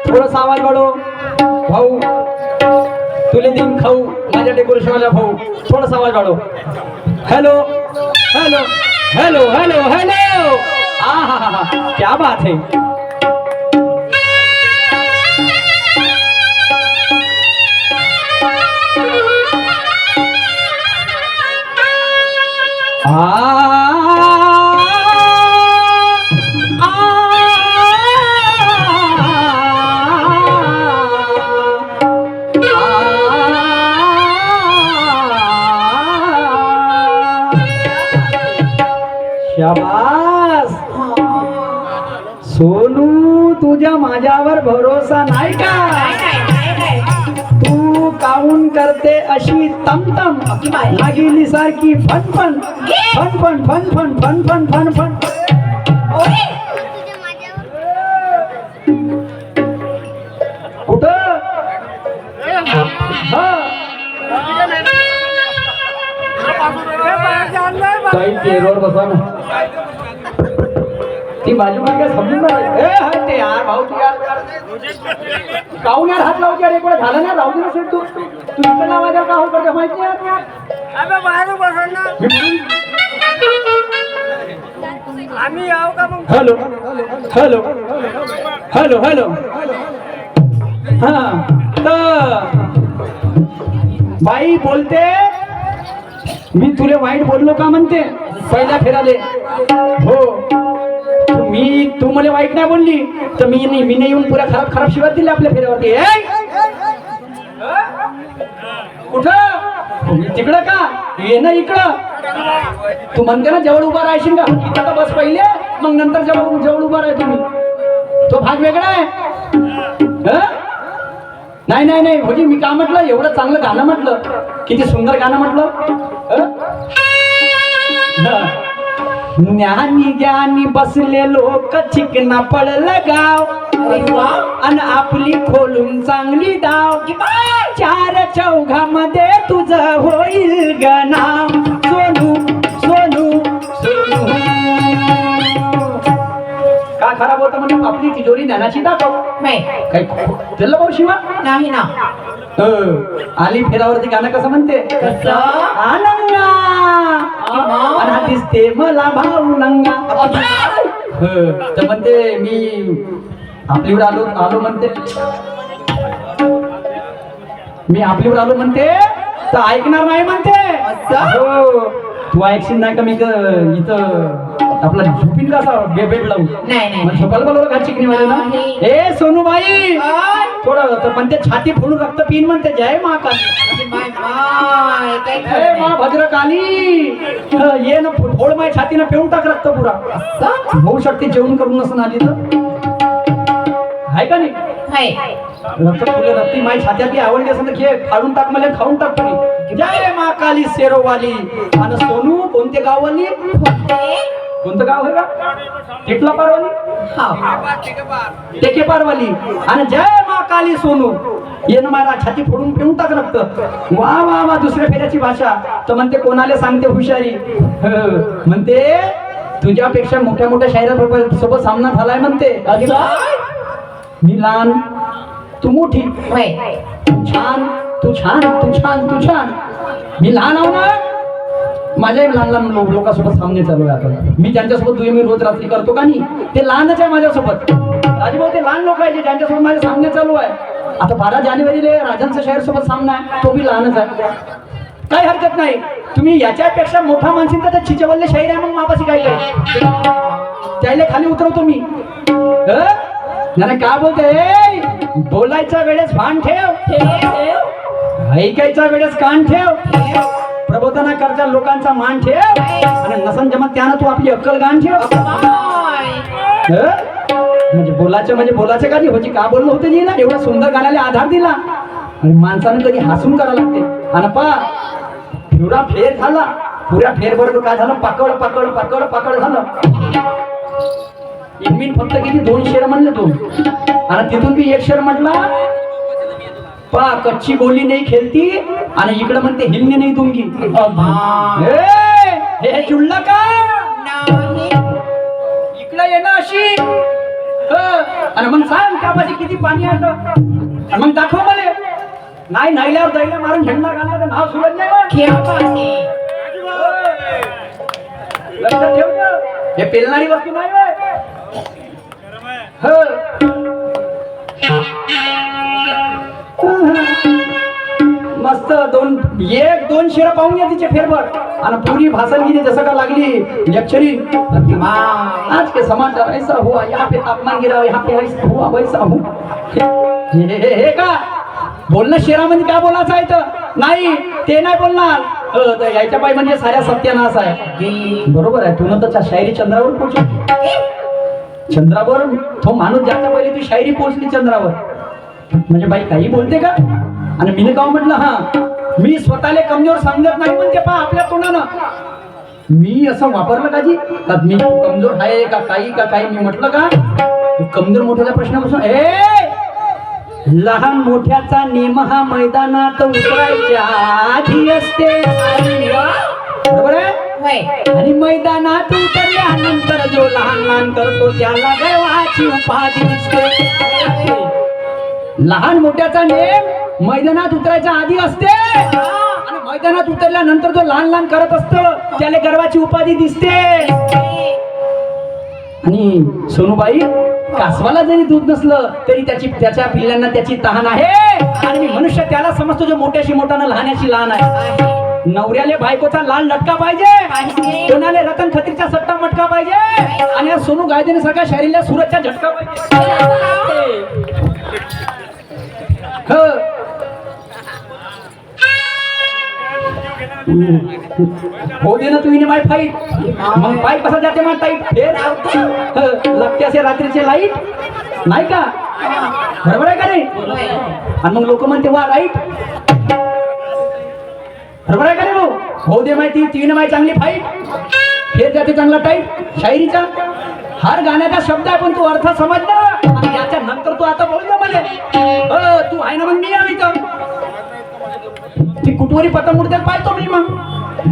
थोडासा आवाज वाढव भाऊ, तुले दिन खाऊ माझ्या डेकोरेशन वाला भाऊ, थोडासा आवाज वाढव. Hello hello hello hello hello. हा, क्या बात है. शाबास सोनू, तुझ्या माझ्यावर भरोसा नाही का? तू काऊन करते अशी तमतम लागिली सारखी फनफन फनफन फनफन फनफन फनफन. कुठं काही टेरोर बसा ना. ती बाजू में काय समजून नाही यार भाऊ. तू यार काऊन यार हात लावते यार. एक वेळ झालं ना, राहू दे ना सेट. तू इथं लावायला का हो करते माहिती यार. अबे बाहेर बसून ना आम्ही याव का मग. Hello hello hello hello. हा तर बाई बोलते, मी तुले वाईट बोललो का म्हणते पहिल्या फेराले. हो तू मला वाईट नाही बोलली तर मी नाही येऊन पुऱ्या खराब खराब शिवाय दिले आपल्या फेऱ्यावरती. कुठं तिकडं का ये ना इकडं. तू म्हणते ना जवळ उभा राहशील का, इथं का बस पहिले मग नंतर जवळ उभा राह तुम्ही. तो भाग वेगळा आहे. नाही नाही नाही म्हणजे मी का म्हटलं, एवढं चांगलं गाणं म्हटलं, किती सुंदर गाणं म्हटलं. ज्ञानी ज्ञानी बसले लोक चिकना पडलं गाव, अन आपली खोलून चांगली दाव. चार चौघामध्ये तुझं होईल ग नाव. सोनू सोनू सोनू. का खराब होतं म्हणजे आपली तिजोरी ज्ञानाची दाखव. नाही काही त्याला भाऊ शिवा नाही ना. आली फेरावरती गाणं कसं म्हणते, कसं आनंदा आणि दिसते मला भाऊ नंगा. तर म्हणते मी आपलीवर आलो म्हणते, मी आपलीवर आलो म्हणते तर ऐकणार नाही म्हणते. हो तू ऐकशील नाही का मी इथं आपला झोपीन कसा बेड लावून. नाही झोपायला बोलवलं का चिकनी वाले ना. ए सोनूबाई थोडं तर म्हणते छाती फोडून रक्त पिन म्हणते. जय महाकाली मा भद्रकाली. ये ना फोड माय छातीनं पिऊन टाक रक्त पुरा. होऊ शकते जेवण करून नसून आली तर आहे का नाही. रक्त तुला रक्ती माय छात्यातली आवडली असेल तर घे फाडून टाक, मला खाऊन टाक तुम्ही. जय महाकाली सेरोवाली. आणि सोनू कोणते गाववाली, कोणतं गाव आहे का, टिटला पारवाली, टेके पारवाली. आणि जय महाकाली सोनू. ये ना मारा छाती फोडून पिऊन टाक रक्त. वा वा वा. दुसऱ्या फेऱ्याची भाषा तर म्हणते कोणाला सांगते हुशारी. म्हणते तुझ्यापेक्षा मोठ्या मोठ्या शायरा सोबत सामना झालाय म्हणते. मी लहान तू मोठी, तू छान तू छान तू छान तू छान. मी लहान आहो ना, माझ्याही लहान लहान लोकांसोबत सामने चालू आहे. आता मी ज्यांच्यासोबत मी रोज रात्री करतो का नाही, ते लहानच आहे माझ्यासोबत. राजभाऊ ते लहान लोक आहे ज्यांच्यासोबत माझे सामने चालू आहे. आता 12 जानेवारीला राजांचा शाहीर सोबत सामना आहे, तो बी लहानच आहे. काही हरकत नाही. तुम्ही याच्यापेक्षा मोठा मानसिक तर चिचवल्ले शाहीर आहे, मग मापाशी काय त्याला खाली उतरवतो मी. नाही का बोलते, बोलायच्या वेळेस भान ठेव, ऐकायच्या वेळेस कान ठेव, प्रबोधना करच्या लोकांचा मान ठेव, आणि नसन जमत त्यानं तू आपली अक्कल गाण ठेव. म्हणजे बोलायचं का होती, का बोललो होते जी ना. एवढा सुंदर गाण्याला आधार दिला आणि माणसाने कधी हसून करावं लागते. आणि पा पुरा फेर झाला, पुऱ्या फेर बरोबर काय झालं, पकड पकड पकड पकड झालं. इनमीन फक्त किती 2 शेर म्हणले 2, आणि तिथून बी 1 शेर म्हटला. पा कच्ची बोली नाही खेळती, आणि इकडे म्हणते हिलने नाही दूंगी. हे जुळलं का, इकडे ये ना अशी आणि मग सांग त्यापाशी किती पाणी आहे आणि मग दाखव मला. नाही नाहील्यावर दैल्या मारून झेंडा घालला तर नाव सुरत नाही मग. लक्षात ठेव ना, हे पेलणारी वस्तू नाही होय. मस्त एक दोन शेर पाहून घ्या तिचे फेरभर आणि पुरी भाषणगिरी जसं का लागली लेक्चरिंग. आज के समाचार ऐसा हुआ, यहाँ पे तापमान गिरा, यहाँ पे ऐसा हुआ वैसा हुआ. हे का बोलणं शेरामध्ये काय बोलायचं आहे तर नाही ते नाही बोलणार. तर यायच्या पाय म्हणजे साऱ्या सत्यानाश आहे. बरोबर आहे, तू तर शायरी चंद्रावर पोहोचली. चंद्रावर तो माणूस ज्याच्या पहिले ती शायरी पोहोचली चंद्रावर म्हणजे बाई काही बोलते का. आणि मी का म्हटलं हा मी स्वतःला कमजोर समजत नाही म्हणते पहा आपल्या तोंडानं. मी असं वापरलं का जी का मी कमजोर आहे का काही मी म्हटलं का. तू कमजोर मोठ्याचा प्रश्नापासून लहान मोठ्याचा नेम हा मैदानात उतरायच्या आधी असते. बरोबर आहे. आणि मैदानात उतरल्यानंतर जो लहान करतो त्याला देवाची उपाधी दिसते. लहान मोठ्याचा नेम मैदानात उतरायच्या आधी असते आणि मैदानात उतरल्यानंतर जो लहान करत असतो त्याला गर्वाची उपाधी दिसते. आणि सोनूबाई कासवाला जरी दूध नसलं तरी त्याच्या पिल्ल्यांना त्याची तहान आहे. आणि मी मनुष्य त्याला समजतो जो मोठ्याशी मोठा ना लहानाची लहान आहे. नवऱ्याले बायकोचा लाल लटका पाहिजे, कोणाले रतन खत्रीचा सट्टा मटका पाहिजे आणि या सोनू गायदेने सगळ्या शरीराला सुरतचा झटका पाहिजे. हो दे ना तुम्ही माय फाईट मग पाय कसा जाते मग टाईट फेर लागते असे रात्रीचे लाईट नाही का. बरोबर आहे का नाही. आणि मग लोक म्हणते वा राईट. बरोबर आहे का नाही भाऊ. हो दे माहिती तीन माय चांगली फाईट फेर जाते चांगला टाईट. शायरीचा हर गाण्याचा शब्द आहे पण तू अर्थ समजला आणि याच्या नंतर तू आता बोल ना मला. तू आहे ना मग मी आहे इथं. ती कुटवरी पतंगुडत्यात पाहतो मी मग.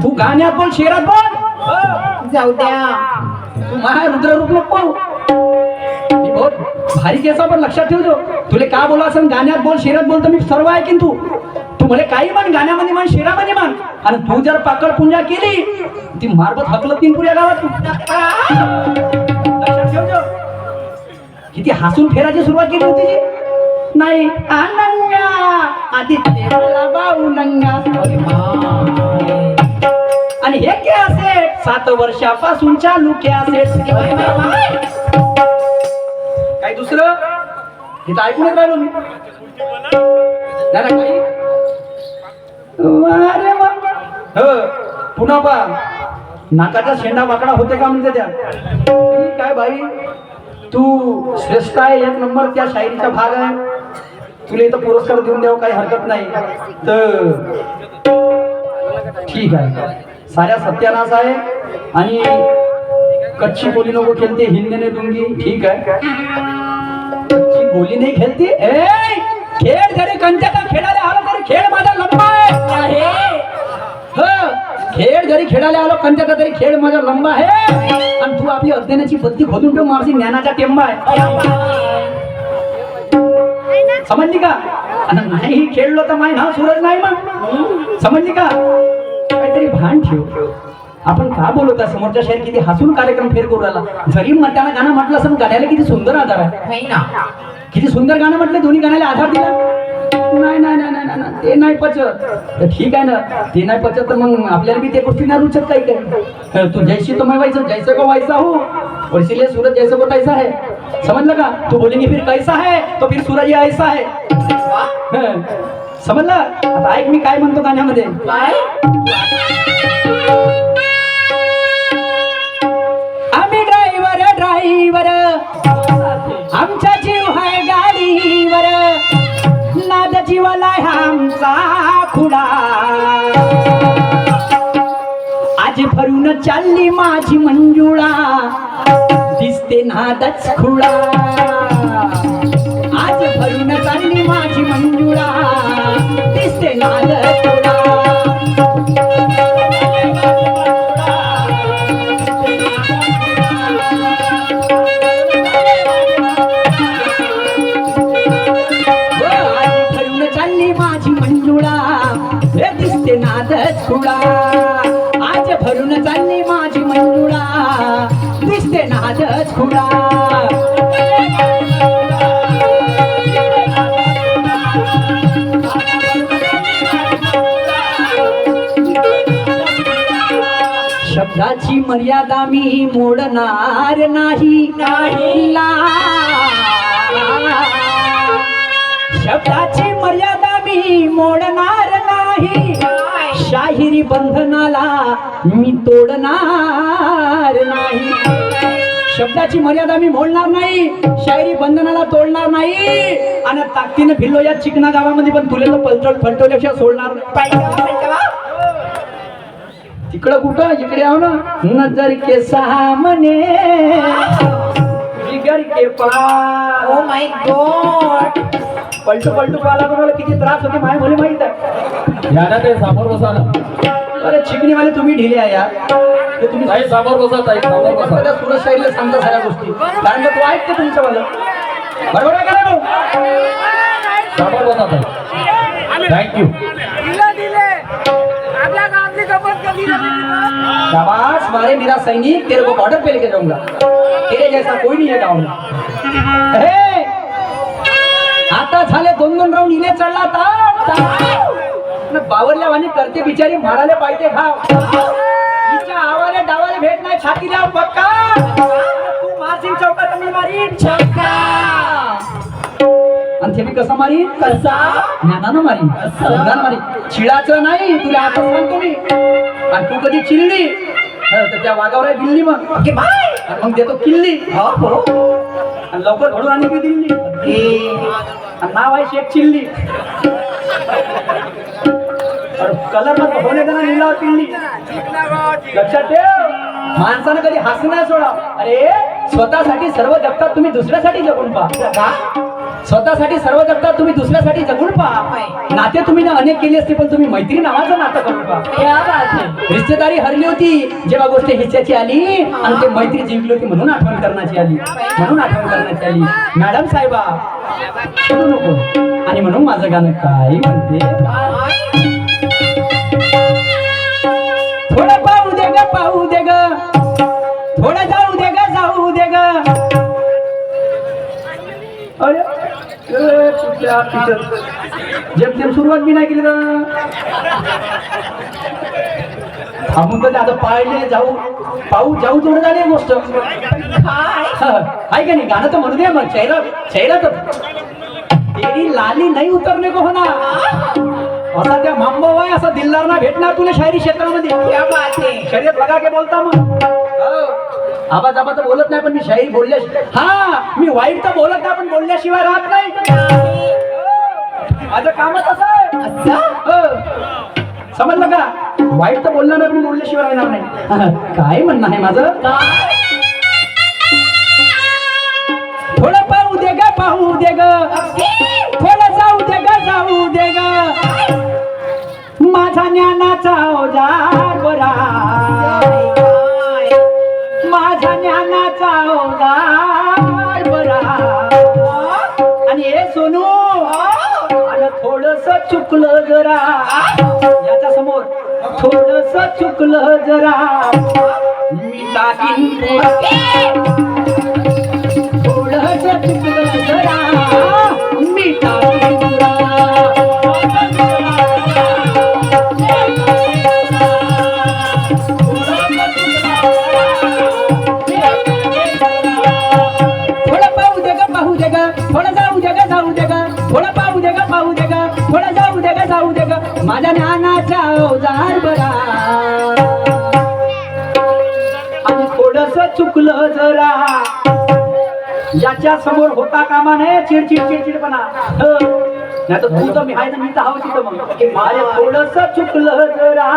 तू गाण्यात बोल शेरात बोल. जाऊ द्या तू माझ्या रुद्ररूप नको पाहू. मी बहुत भारी केसा पण लक्षात ठेवतो. तुला का बोला असं गाण्यात बोल शेरात बोल तर मी सर्व ऐकीन. तू मला काही म्हण गाण्यामध्ये म्हण शेरामध्ये म्हण आणि तू जर पाकड पुंजा केली ती मारबत हकलत तीन पुऱ्या गावात. लक्षात ठेवतो. किती हसून फेरायची सुरुवात केली होती जी. नाही आनंगा आदित्य बाऊ नंगा. आणि हे के असे 7 वर्षापासून चालू के असे काही दुसरं इथं ऐकूनच राहिलो मी. काही अरे पुन्हा पा नाकाचा शेंडा वाकडा होते का म्हणते त्या. काय बाई तू श्रेष्ठ आहे, एक नंबर त्या शायरीचा भाग आहे. तुला इथं पुरस्कार देऊन द्यावं काही हरकत नाही. तर ठीक आहे, साऱ्या सत्यानाश आहे. आणि कच्ची बोली नको खेळते हिंदीने दूंगी. ठीक आहे, कच्ची बोली नाही खेळती. खेळ जरी कंचाचा खेळायला आलो तरी खेळ माझा लंबा आहे. खेळ जरी खेळायला आलो कंचाचा तरी खेळ माझा लंबा आहे. आणि तू आपली अध्ययनाची बत्ती खोदून ठेव मावशी ज्ञानाचा टेंबा आहे. समजली का. नाही खेळलो तर माय नाव सूरज नाही मग. समजली का. काहीतरी भान ठेव. आपण का बोलत आहे समोरच्या शहर किती हसून कार्यक्रम फेर करू राहिला. जरी त्याला गाणं म्हटलं असं गाण्याला किती सुंदर आधार आहे ना. किती सुंदर गाणं म्हटलं दोन्ही गाण्याला आधार दिला. नाही नाही नाही नाही नाही ते नाही पचत. तर ठीक आहे ना ते नाही पचत तर मग आपल्याला बी ते गोष्टी नाही रुचत काही काय. तू जैसी तो मैं व्हायचं जैसे को वैसा हो और इसीलिए सूरज जैसे को तैसा है. समझ लगा. तू बोलेंगे फिर कैसा है तो फिर सूरज ये ऐसा है. समजलं. आता ऐक मी काय म्हणतो गाण्यामध्ये. आम्ही ड्रायव्हर आमचा जीव आहे गाडीवर. नाद जीवाला आमचा खुडा. आज भरून चालली माझी मंजुळा. दिसते नादच खुळा. आज भरून चालली माझी मंजुळा. दिसते नादच खुळा. शब्दाची मर्यादा मी मोडणार नाही शब्दाची मर्यादा मी मोडणार नाही शाहिरी बंधनाला मी तोडणार नाही शब्दाची मर्यादा मी मोडणार नाही शायरी बंधनाला तोडणार नाही आणि ताकदीने भिल्लो या चिकना गावामध्ये पण तुला तर पलटवल्याशिवाय सोडणार नाही तिकडं कुठं इकडे आहो ना नजर के सामने जिगर के पास ओ माय गॉड पलटू पाला कोणाला किती त्रास होते माय मुले माहित आहे याला ते समोर बसा ना. अरे चिकनीवाले तुम्ही ढिले आहे यार ते तुम्ही ताई समोर बसा, ताई समोर बसा. त्या सुरज शाहीला सांगता साऱ्या गोष्टी कारण तो ऐकते तुमचं वालं बरोबर आहे का नाही भाऊ समोर बसा ताई. थँक्यू. दिले आपल्या गावातली गपत कधी शाबाश मारे मेरा सैनिक तेरे को बॉर्डर पे लेके जाऊंगा तेरे जैसा कोई नहीं है गाँव में हे, आता झाले 2-2 राऊंड इले चढला तर बावरल्या वाणी करते बिचारी मारायला पाहिजे घाव तिच्या आवाले डावाले भेट नाही छाती लाव पक्का तू मारशील चौकात मी मारीन चौका आणि ते मी कसं मारीन कसा ज्ञानानं मारीन ज्ञानानं मारीन चिडाचं नाही तुला आता सांगतो मी आणि तू कधी चिल्ली तर त्या वाघावर आहे दिल्ली मग आणि मग देतो किल्ली आणि लवकर घडून आणि की दिल्ली आणि नाव आहे शेख चिल्ली कलर मग होणे त्यांना लिहिला किल्ली लक्षात ठेव माणसानं कधी हसणं नाही सोडा अरे स्वतःसाठी सर्व जगतात तुम्ही दुसऱ्यासाठी जगून पहा स्वतःसाठी सर्व जगतात तुम्ही दुसऱ्यासाठी जगून पहा नाते तुम्ही ना अनेक केली असते पण तुम्ही मैत्री नावाचं नातं करून पहा रिश्तेदारी हरली होती जेव्हा गोष्ट हिस्साची आली आणि ते मैत्री जिंकली होती म्हणून आठवण करण्याची आली मॅडम साहेबा सोडू नको आणि म्हणून माझं गाणं काय म्हणते थोडं पाहू दे ग थोडं जाऊ दे ग अरे जेम सुरुवात बी नाही केली ना थांबून तर आता पाळले जाऊ थोडं झाली गोष्ट आहे का नाही गाणं तर म्हणू दे मग चेहरा तर तेरी लाली नाही उतरणे को होना असा त्या मांबव आहे असा दिलदार ना भेटणार तुला शायरी क्षेत्रामध्ये शर्यत लगा के बोलता मग आवाज तर बोलत नाही पण मी शायरी बोलल्या मी वाईट तर बोलत नाही पण बोलल्याशिवाय राहत नाही माझं कामच असं आहे समजलं का वाईट तर बोलणार नाही पण बोलल्याशिवाय राहणार नाही काय म्हणणं आहे माझं थोडं पाहू दे ग थोडं जाऊ दे ग माझा ज्ञानाचा ओजार बरा माझा ज्ञानाचा ओजार बरा आणि हे सोनू आणि थोडस चुकलं जरा याच्या समोर थोडस चुकलं जरा मी टाकीन थोडस चुकलं जरा मी टाकीन माझ्या ज्ञानाचा ओजार बरा आणि थोडस चुकलं जरा याच्या समोर होता कामा नये चिडचिडपणा नाही तर तू तर मी आहे ना मी तर हवं तिथं मग माझ्या थोडस चुकलं जरा